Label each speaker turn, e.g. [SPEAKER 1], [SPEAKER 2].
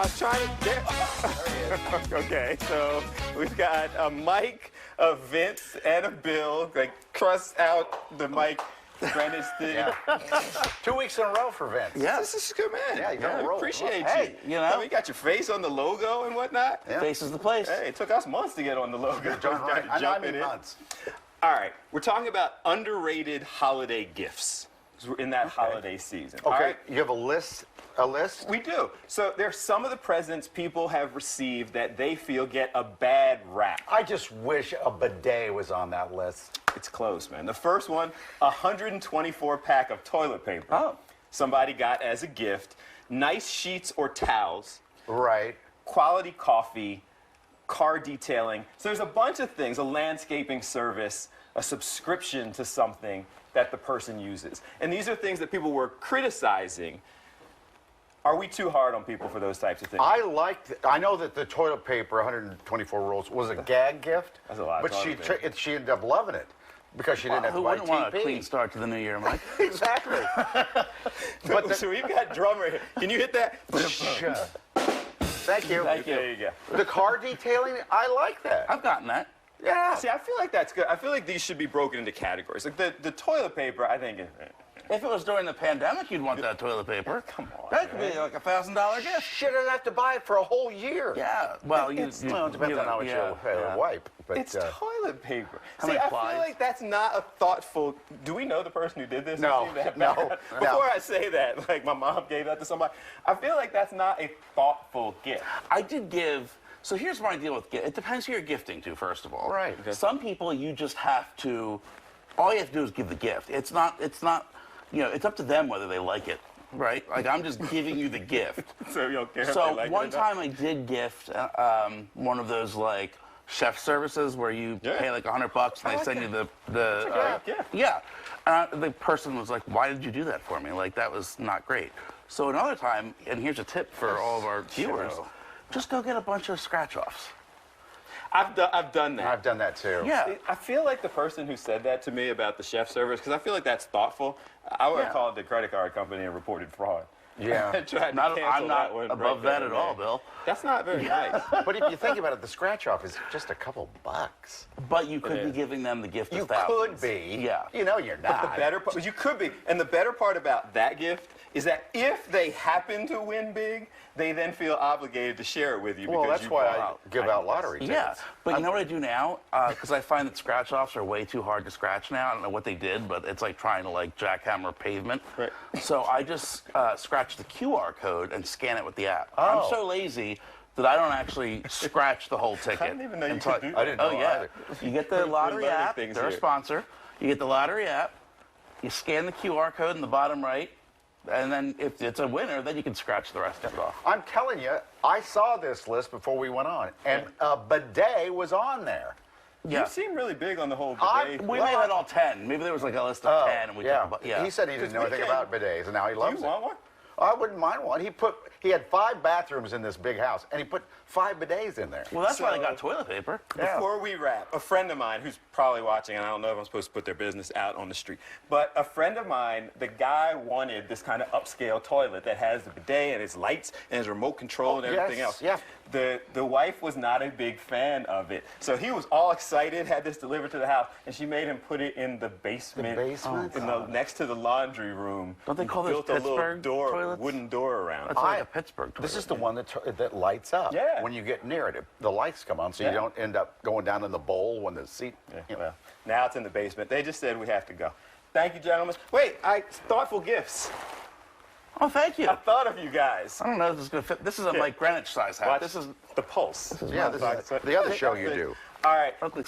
[SPEAKER 1] I was trying to. Okay, so we've got a Mike, a Vince, and a Bill. Like, cross out the Mike Greenwich thing.
[SPEAKER 2] Yeah. 2 weeks in a row for Vince.
[SPEAKER 1] Yeah. This is good, man.
[SPEAKER 2] Yeah, you got a roll.
[SPEAKER 1] Appreciate you.
[SPEAKER 3] Hey, you know.
[SPEAKER 1] You got your face on the logo and whatnot.
[SPEAKER 2] Yeah.
[SPEAKER 3] Face is the place.
[SPEAKER 1] Hey, it took us months to get on the logo.
[SPEAKER 2] I mean months.
[SPEAKER 1] All right, we're talking about underrated holiday gifts. 'Cause we're in that holiday season.
[SPEAKER 2] Okay,
[SPEAKER 1] All right?
[SPEAKER 2] you have a list? A list?
[SPEAKER 1] We do. So there's some of the presents people have received that they feel get a bad rap.
[SPEAKER 2] I just wish a bidet was on that list.
[SPEAKER 1] It's close, man. The first one, 124 pack of toilet paper.
[SPEAKER 3] Oh.
[SPEAKER 1] Somebody got as a gift. Nice sheets or towels.
[SPEAKER 2] Right.
[SPEAKER 1] Quality coffee. Car detailing. So there's a bunch of things, a landscaping service, a subscription to something that the person uses. And these are things that people were criticizing. Are we too hard on people for those types of things?
[SPEAKER 2] I know that the toilet paper, 124 rolls, was a gag gift.
[SPEAKER 1] That's a lot of
[SPEAKER 2] But
[SPEAKER 1] toilet
[SPEAKER 2] she ended up loving it because she didn't have to
[SPEAKER 3] Who
[SPEAKER 2] buy
[SPEAKER 3] wouldn't want a
[SPEAKER 2] TP.
[SPEAKER 3] clean start to the new year, Mike?
[SPEAKER 2] Exactly. But
[SPEAKER 1] So we've got drummer here. Can you hit that?
[SPEAKER 2] Sure. Thank you.
[SPEAKER 3] Thank you.
[SPEAKER 1] There you go.
[SPEAKER 2] The car detailing, I like that.
[SPEAKER 3] I've gotten that.
[SPEAKER 2] Yeah.
[SPEAKER 1] See, I feel like that's good. I feel like these should be broken into categories. Like the toilet paper, I think.
[SPEAKER 3] If it was during the pandemic, you'd want that toilet paper.
[SPEAKER 1] Come on.
[SPEAKER 3] That could be like a $1,000 gift.
[SPEAKER 2] Shouldn't have to buy it for a whole year.
[SPEAKER 3] Yeah. Well,
[SPEAKER 2] Well, it depends on how much you wipe. But,
[SPEAKER 1] It's toilet paper.
[SPEAKER 3] How
[SPEAKER 1] See,
[SPEAKER 3] many
[SPEAKER 1] I
[SPEAKER 3] plies?
[SPEAKER 1] feel like that's not a thoughtful. Do we know the person who did this?
[SPEAKER 2] No, no.
[SPEAKER 1] Before I say that, like my mom gave that to somebody, I feel like that's not a thoughtful gift.
[SPEAKER 3] I did give. So here's my deal with gift. It depends who you're gifting to, first of all.
[SPEAKER 2] Right.
[SPEAKER 1] Okay.
[SPEAKER 3] Some people you just have to. All you have to do is give the gift. It's not. You know, it's up to them whether they like it, right? Like I'm just giving you the gift.
[SPEAKER 1] So you don't care if
[SPEAKER 3] So
[SPEAKER 1] they like
[SPEAKER 3] one
[SPEAKER 1] it or not?
[SPEAKER 3] time I did gift one of those like chef services where you pay like $100 and they send you the the person was like, "Why did you do that for me? Like that was not great." So another time, and here's a tip for all of our viewers: just go get a bunch of scratch-offs.
[SPEAKER 1] I've done that.
[SPEAKER 2] I've done that too.
[SPEAKER 3] Yeah.
[SPEAKER 1] I feel like the person who said that to me about the chef service, because I feel like that's thoughtful. I would have called the credit card company and reported fraud.
[SPEAKER 2] Yeah.
[SPEAKER 1] I tried to
[SPEAKER 3] I'm
[SPEAKER 1] cancel
[SPEAKER 3] not
[SPEAKER 1] that one
[SPEAKER 3] above
[SPEAKER 1] right
[SPEAKER 3] that
[SPEAKER 1] there,
[SPEAKER 3] at all,
[SPEAKER 1] man.
[SPEAKER 3] Bill.
[SPEAKER 1] That's not very nice.
[SPEAKER 2] But if you think about it, the scratch-off is just a couple bucks.
[SPEAKER 3] But you could
[SPEAKER 1] It
[SPEAKER 3] be
[SPEAKER 1] is.
[SPEAKER 3] giving them the gift
[SPEAKER 2] You
[SPEAKER 3] of thousands.
[SPEAKER 2] could be.
[SPEAKER 3] Yeah.
[SPEAKER 2] You know you're not.
[SPEAKER 1] The better part, you could be, and the better part about that gift is that if they happen to win big, they then feel obligated to share it with you.
[SPEAKER 2] Well,
[SPEAKER 1] because
[SPEAKER 2] that's
[SPEAKER 1] you
[SPEAKER 2] why
[SPEAKER 1] bought
[SPEAKER 2] I give out lottery tickets.
[SPEAKER 3] Yeah, but you know what I do now? Because I find that scratch-offs are way too hard to scratch now. I don't know what they did, but it's like trying to like jackhammer pavement.
[SPEAKER 1] Right.
[SPEAKER 3] So I just scratch the QR code and scan it with the app.
[SPEAKER 2] Oh.
[SPEAKER 3] I'm so lazy that I don't actually scratch the whole ticket.
[SPEAKER 1] I didn't even know you
[SPEAKER 3] until
[SPEAKER 1] could do that.
[SPEAKER 2] I didn't know
[SPEAKER 3] Oh, yeah.
[SPEAKER 2] either.
[SPEAKER 3] You get the lottery
[SPEAKER 1] learning
[SPEAKER 3] app.
[SPEAKER 1] things
[SPEAKER 3] They're a
[SPEAKER 1] here.
[SPEAKER 3] sponsor. You get the lottery app. You scan the QR code in the bottom right. And then if it's a winner, then you can scratch the rest of it off.
[SPEAKER 2] I'm telling you, I saw this list before we went on, and a bidet was on there.
[SPEAKER 3] Yeah.
[SPEAKER 1] You seem really big on the whole
[SPEAKER 2] I-
[SPEAKER 1] bidet.
[SPEAKER 3] We may have had all 10. Maybe there was like a list of 10. And we
[SPEAKER 2] yeah.
[SPEAKER 3] took yeah.
[SPEAKER 2] He said he didn't know anything
[SPEAKER 1] weekend-
[SPEAKER 2] about bidets, and now he
[SPEAKER 1] Do
[SPEAKER 2] loves
[SPEAKER 1] you
[SPEAKER 2] it.
[SPEAKER 1] want one?
[SPEAKER 2] I wouldn't mind one. He had 5 bathrooms in this big house, and he put 5 bidets in there.
[SPEAKER 3] Well, that's why I
[SPEAKER 1] So-
[SPEAKER 3] got toilet paper.
[SPEAKER 2] Yeah.
[SPEAKER 1] Before we wrap, a friend of mine who's probably watching, and I don't know if I'm supposed to put their business out on the street, but a friend of mine, the guy wanted this kind of upscale toilet that has the bidet and its lights and its remote control and everything
[SPEAKER 2] yes,
[SPEAKER 1] else.
[SPEAKER 2] yeah.
[SPEAKER 1] The wife was not a big fan of it. So he was all excited, had this delivered to the house, and she made him put it in the basement.
[SPEAKER 2] The basement?
[SPEAKER 1] Next to the laundry room.
[SPEAKER 3] Don't they call those
[SPEAKER 1] Built a little
[SPEAKER 3] Pittsburgh
[SPEAKER 1] door,
[SPEAKER 3] toilets?
[SPEAKER 1] wooden door around it.
[SPEAKER 3] That's like a Pittsburgh toilet.
[SPEAKER 2] This is the one that lights up.
[SPEAKER 1] Yeah.
[SPEAKER 2] When you get near it, the lights come on, so
[SPEAKER 1] Yeah.
[SPEAKER 2] you don't end up going down in the bowl when the seat.
[SPEAKER 1] Yeah, well, now it's in the basement. They just said we have to go. Thank you, gentlemen. Wait, thoughtful gifts.
[SPEAKER 3] Oh, thank you.
[SPEAKER 1] I thought of you guys.
[SPEAKER 3] I don't know if this is going to fit. This is a Mike Greenwich size hat.
[SPEAKER 1] Watch
[SPEAKER 3] This is
[SPEAKER 1] the pulse.
[SPEAKER 2] Yeah, this is the other show you do.
[SPEAKER 1] All right.
[SPEAKER 3] ugly.